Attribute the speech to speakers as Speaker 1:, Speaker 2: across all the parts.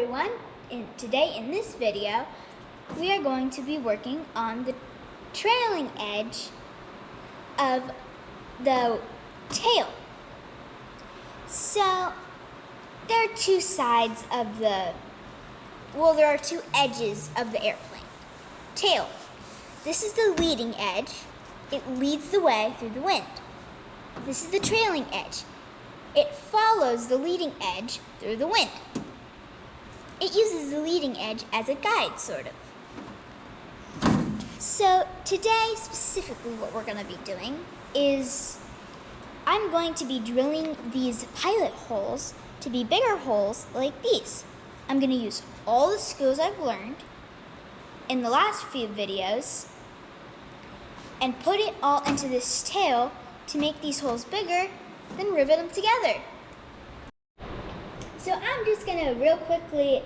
Speaker 1: everyone, today in this video we are going to be working on the trailing edge of the tail. So there are two sides of there are two edges of the airplane. Tail. This is the leading edge. It leads the way through the wind. This is the trailing edge. It follows the leading edge through the wind. It uses the leading edge as a guide, sort of. So today, specifically what we're going to be doing is I'm going to be drilling these pilot holes to be bigger holes like these. I'm going to use all the skills I've learned in the last few videos and put it all into this tail to make these holes bigger, then rivet them together. So I'm just gonna real quickly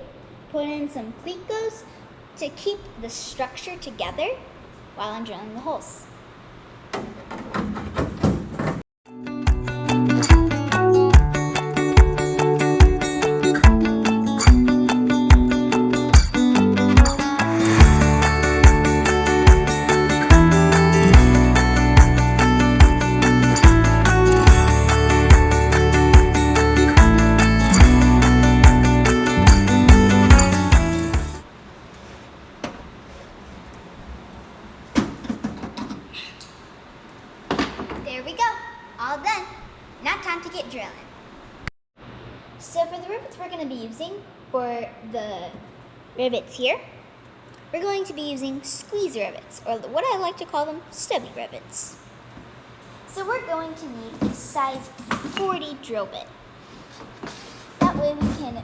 Speaker 1: put in some clicos to keep the structure together while I'm drilling the holes. There we go, all done. Now time to get drilling. So for the rivets we're going to be using for the rivets here, we're going to be using squeeze rivets, or what I like to call them, stubby rivets. So we're going to need a size 40 drill bit. That way we can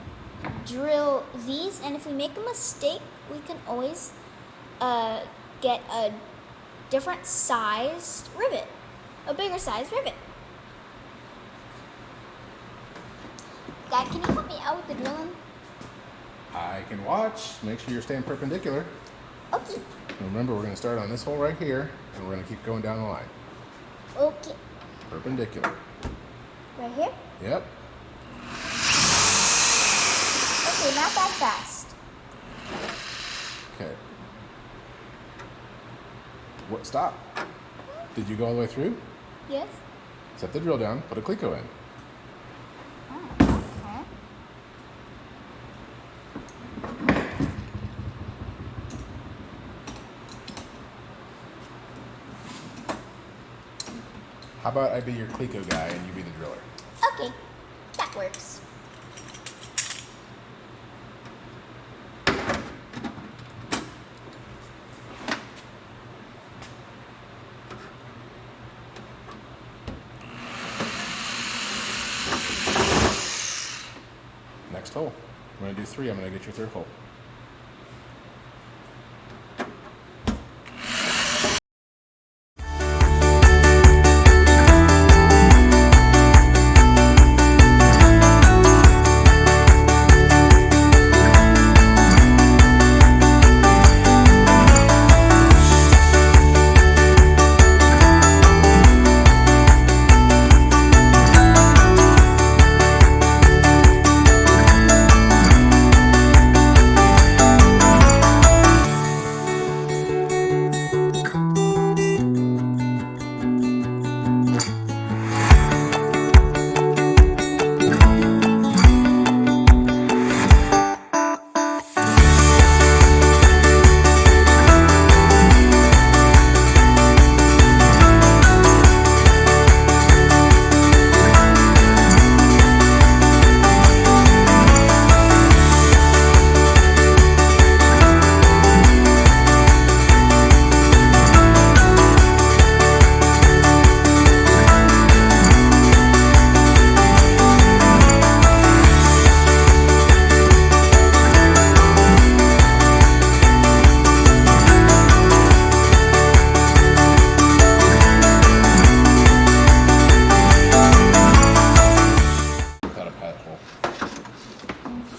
Speaker 1: drill these, and if we make a mistake, we can always get a different sized rivet. A bigger size rivet. Dad, can you help me out with the drilling?
Speaker 2: I can watch. Make sure you're staying perpendicular.
Speaker 1: Okay.
Speaker 2: And remember, we're going to start on this hole right here, and we're going to keep going down the line.
Speaker 1: Okay.
Speaker 2: Perpendicular.
Speaker 1: Right here?
Speaker 2: Yep.
Speaker 1: Okay, not that fast.
Speaker 2: Okay. What? Stop. Did you go all the way through?
Speaker 1: Yes.
Speaker 2: Set the drill down, put a clico in.
Speaker 1: Oh, okay.
Speaker 2: How about I be your clico guy and you be the driller?
Speaker 1: Okay, that works.
Speaker 2: Next hole. We're going to do 3. I'm going to get your 3rd hole.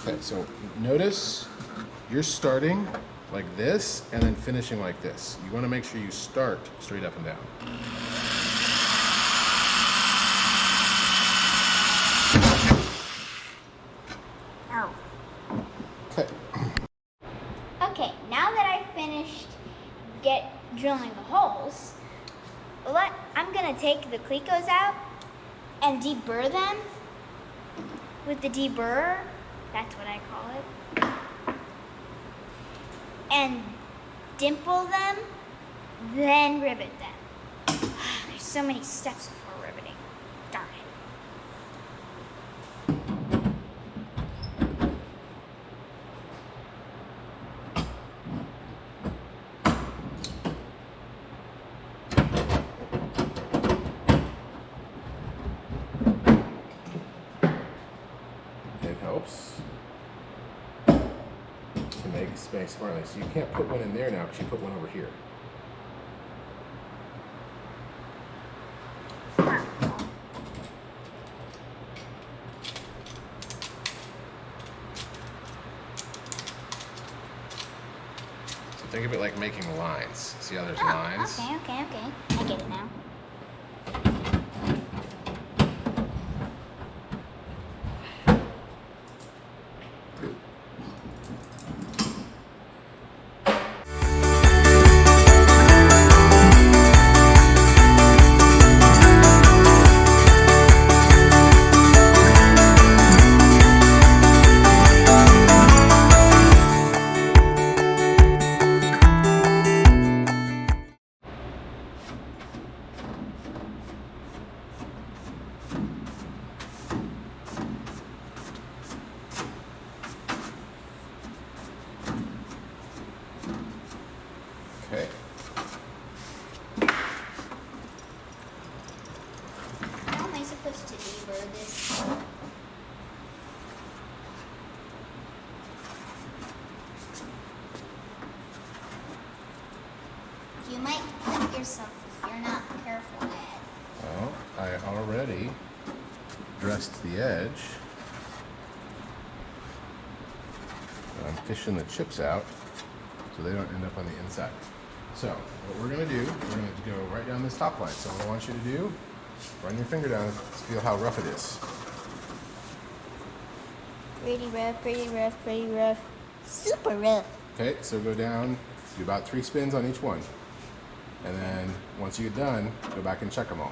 Speaker 2: Okay, so notice you're starting like this and then finishing like this. You want to make sure you start straight up and down.
Speaker 1: Ow. gonna take the clecos out and deburr them with the deburrer. That's what I call it. And dimple them, then rivet them. There's so many steps before riveting. Darn it.
Speaker 2: It helps to make space smartly. So you can't put one in there now because you put one over here. So think of it like making lines. See how there's lines?
Speaker 1: Okay. I get it now.
Speaker 2: Okay.
Speaker 1: How am I supposed to deburr this? You might cut yourself if you're not careful, Ed.
Speaker 2: Well, I already dressed the edge. I'm fishing the chips out so they don't end up on the inside. So what we're gonna do, we're gonna go right down this top line. So what I want you to do, run your finger down and feel how rough it is.
Speaker 1: Pretty rough. Super rough.
Speaker 2: Okay, so go down, do about 3 spins on each one. And then once you get done, go back and check them all.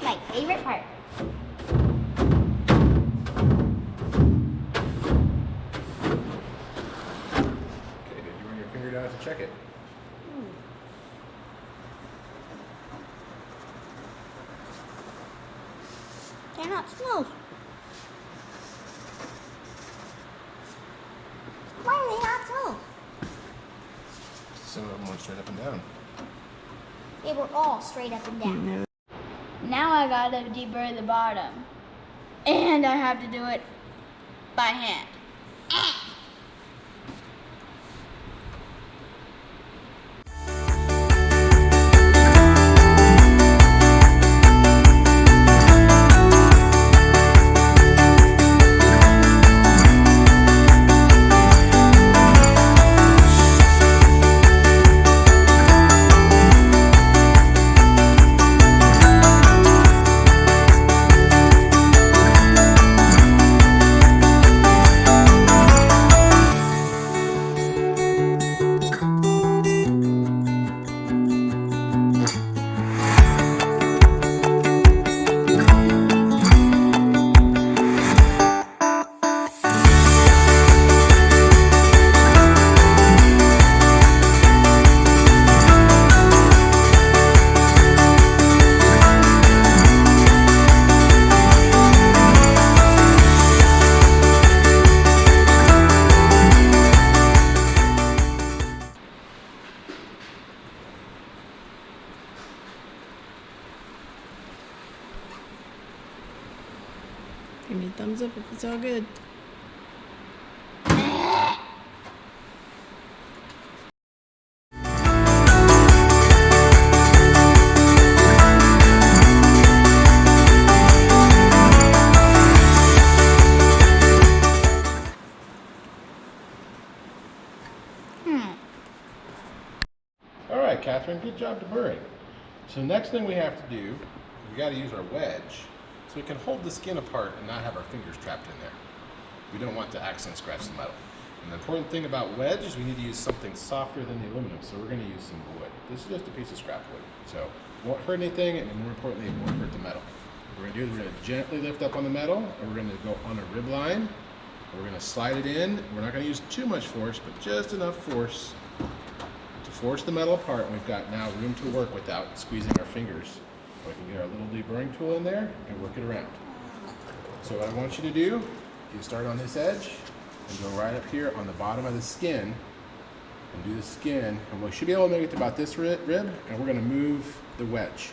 Speaker 1: My favorite part.
Speaker 2: Okay, did you run your finger down to check it?
Speaker 1: They're not smooth. Why are they not smooth?
Speaker 2: Some of them went straight up and down.
Speaker 1: They were all straight up and down.
Speaker 3: Now I gotta deburr the bottom. And I have to do it by hand.
Speaker 4: Give me a thumbs up if it's all good.
Speaker 2: All right, Catherine, good job deburring. So next thing we have to do, we got to use our wedge so we can hold the skin apart and not have our fingers trapped in there. We don't want to accidentally scratch the metal. And the important thing about wedge is we need to use something softer than the aluminum, so we're going to use some wood. This is just a piece of scrap wood, so it won't hurt anything, and more importantly, it won't hurt the metal. What we're going to do is we're going to gently lift up on the metal, and we're going to go on a rib line. We're going to slide it in. We're not going to use too much force, but just enough force to force the metal apart, and we've got now room to work without squeezing our fingers. We can get our little deburring tool in there and work it around. So what I want you to do, you start on this edge and go right up here on the bottom of the skin and do the skin, and we should be able to make it to about this rib, and we're going to move the wedge.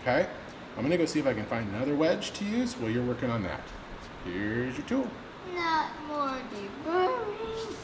Speaker 2: Okay? I'm going to go see if I can find another wedge to use while you're working on that. Here's your tool.
Speaker 3: Not more deburring.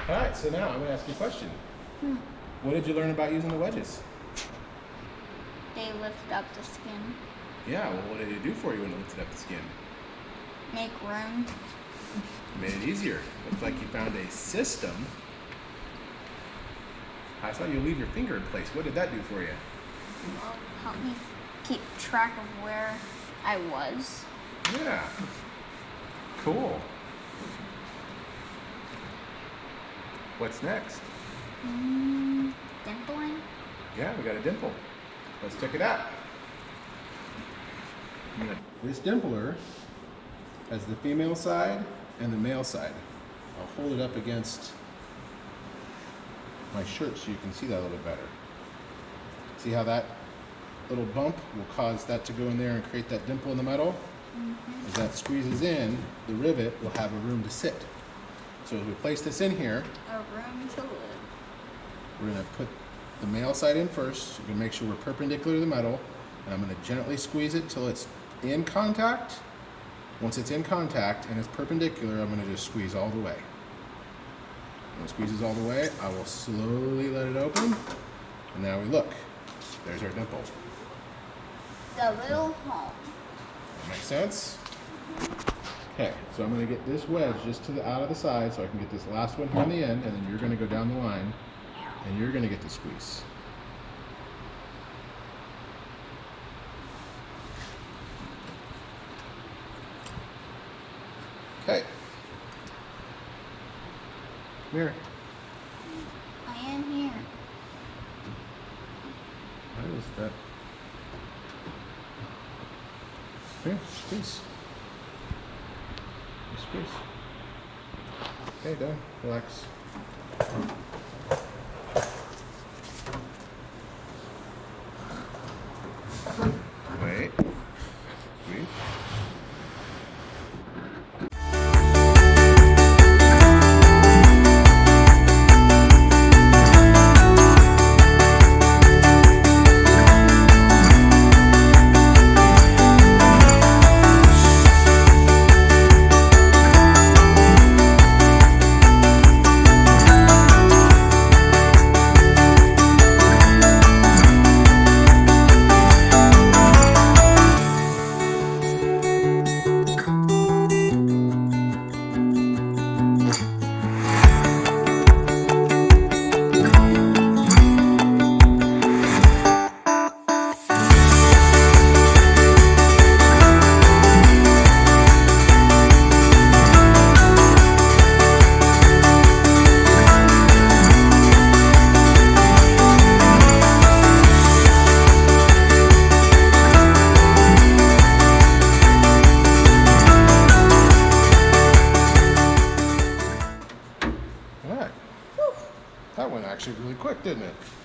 Speaker 2: All right, so now I'm going to ask you a question. What did you learn about using the wedges?
Speaker 3: They lift up the skin.
Speaker 2: Yeah, well, what did it do for you when it lifted up the skin?
Speaker 3: Make room.
Speaker 2: It made it easier. Looks like you found a system. I saw you leave your finger in place. What did that do for you?
Speaker 3: Well, help me keep track of where I was.
Speaker 2: Yeah. Cool. What's next?
Speaker 3: Dimpling?
Speaker 2: Yeah, we got a dimple. Let's check it out. This dimpler has the female side and the male side. I'll hold it up against my shirt so you can see that a little bit better. See how that little bump will cause that to go in there and create that dimple in the metal? As that squeezes in, the rivet will have a room to sit. So as we place this in here,
Speaker 3: A room to live.
Speaker 2: we're going to put the male side in first. We're going to make sure we're perpendicular to the metal, and I'm going to gently squeeze it till it's in contact. Once it's in contact and it's perpendicular, I'm going to just squeeze all the way. When it squeezes all the way, I will slowly let it open, and now we look. There's our dimple.
Speaker 3: The little home.
Speaker 2: That makes sense? Okay, so I'm going to get this wedge just to the out of the side so I can get this last one here on the end, and then you're going to go down the line and you're going to get the squeeze. Okay. Come here.
Speaker 3: I am here.
Speaker 2: What is that? Here, squeeze. Squeeze. Okay, done. Relax. Wait. Squeeze. quick, didn't it?